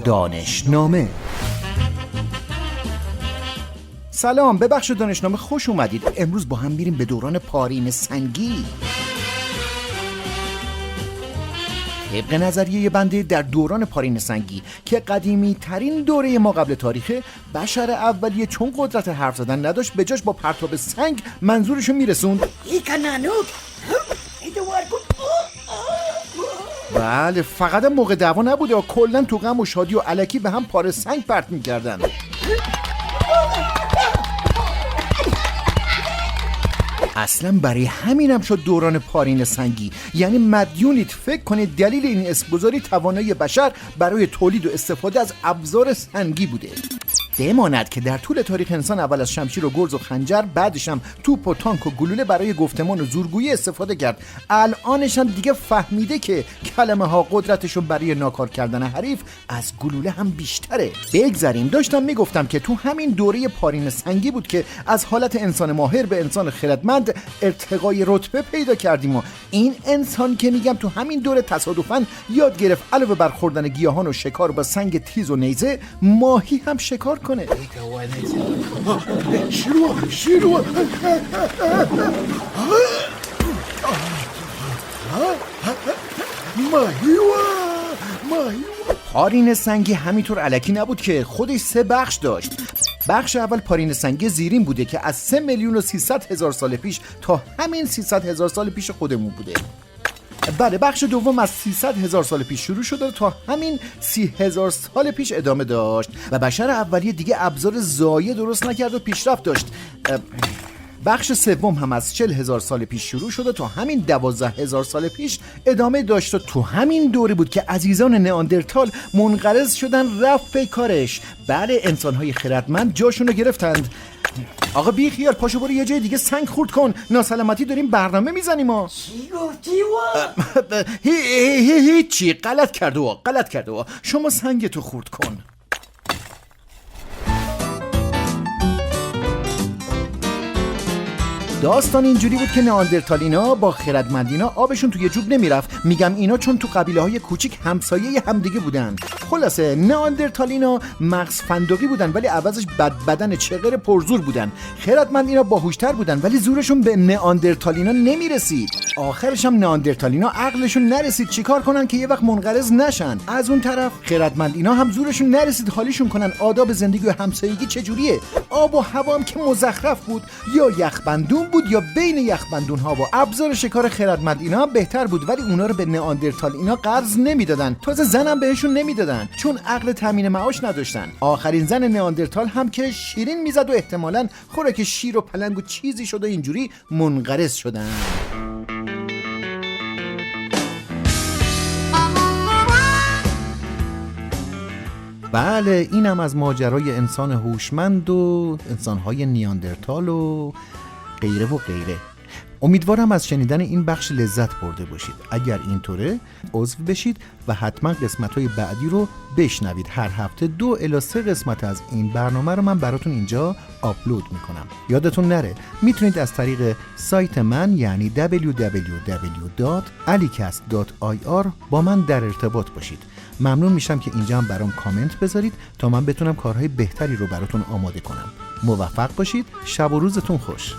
دانشنامه. سلام، به بخش دانشنامه خوش اومدید. امروز با هم میریم به دوران پارین سنگی. طبق نظریه بنده در دوران پارین سنگی که قدیمی ترین دوره ما قبل تاریخه، بشر اولیه چون قدرت حرف زدن نداشت، به جاش با پرتاب سنگ منظورشو میرسوند. بله، فقط موقع دعوا نبوده، کلا تو غم و شادی و الکی به هم پاره سنگ پرت میکردن. اصلا برای همینم شد دوران پارین سنگی. یعنی مدیونید فکر کنید دلیل این اسمگذاری توانایی بشر برای تولید و استفاده از ابزار سنگی بوده. بماند که در طول تاریخ انسان اول از شمشیر و گرز و خنجر، بعدش هم توپ و تانک و گلوله برای گفتمان و زورگویی استفاده کرد. الانش هم دیگه فهمیده که کلمه ها قدرتشون برای ناکار کردن حریف از گلوله هم بیشتره. بگذاریم، داشتم میگفتم که تو همین دوره پارین سنگی بود که از حالت انسان ماهر به انسان خردمند ارتقای رتبه پیدا کردیم و این انسان که میگم تو همین دوره تصادفاً یاد گرفت علاوه بر خوردن گیاهان و شکار با سنگ تیز و نیزه، ماهی هم شکار کنه. شروع پارین سنگی همینطور الکی نبود که خودش 3 بخش داشت. بخش اول پارین سنگی زیرین بوده که از 3,300,000 سال پیش تا همین 300,000 سال پیش خودمون بوده. بله، بخش دوم از 300,000 سال پیش شروع شده تا همین 30,000 سال پیش ادامه داشت و بشر اولیه دیگه ابزار ضایع درست نکرد و پیشرفت داشت. بخش سوم هم از 40,000 سال پیش شروع شده تا همین 12,000 سال پیش ادامه داشت و تو همین دوره بود که عزیزان نئاندرتال منقرض شدن، رفت پی کارش. بله، انسان‌های خردمند جاشون رو گرفتند. آقا بی خیال، پاشو برو یه جای دیگه سنگ خورد کن، ناسلامتی داریم برنامه میزنیم ها. چی گفتی هیچی، غلط کرده. شما سنگتو خورد کن. داستان اینجوری بود که نئاندرتالینا با خردمندینا آبشون توی جوب نمیرفت. میگم اینا چون تو قبیله‌های کوچیک همسایه همدیگه بودن. خلاصه نئاندرتالینا مغز فندقی بودن ولی عوضش بدن چغر پرزور بودن. خردمندینا باهوشتر بودن ولی زورشون به نئاندرتالینا نمیرسید. آخرش هم نئاندرتالینا عقلشون نرسید چیکار کنن که یه وقت منقرض نشن. از اون طرف خردمندینا هم زورشون نرسید حالیشون کنن آداب زندگی و همسایگی چجوریه. آب و هوا هم که مزخرف بود، یا یخبندون بود یا بین یخبندون ها، و ابزار شکار خردمند اینا هم بهتر بود ولی اونا رو به نئاندرتال اینا قرض نمیدادن، تازه زنم بهشون نمیدادن چون عقل تامین معاش نداشتن. آخرین زن نئاندرتال هم که شیرین میزد و احتمالاً خوراک شیر و پلنگ و چیزی شد و اینجوری منقرض شدن. بله، اینم از ماجرای انسان هوشمند و انسان‌های نیاندرتال و غیره و غیره. امیدوارم از شنیدن این بخش لذت برده باشید. اگر اینطوره عضو بشید و حتما قسمت‌های بعدی رو بشنوید. هر هفته 2 الی 3 قسمت از این برنامه رو من براتون اینجا آپلود میکنم. یادتون نره میتونید از طریق سایت من یعنی www.alicast.ir با من در ارتباط باشید. ممنون میشم که اینجا هم برام کامنت بذارید تا من بتونم کارهای بهتری رو براتون آماده کنم. موفق باشید. شب و روزتون خوش.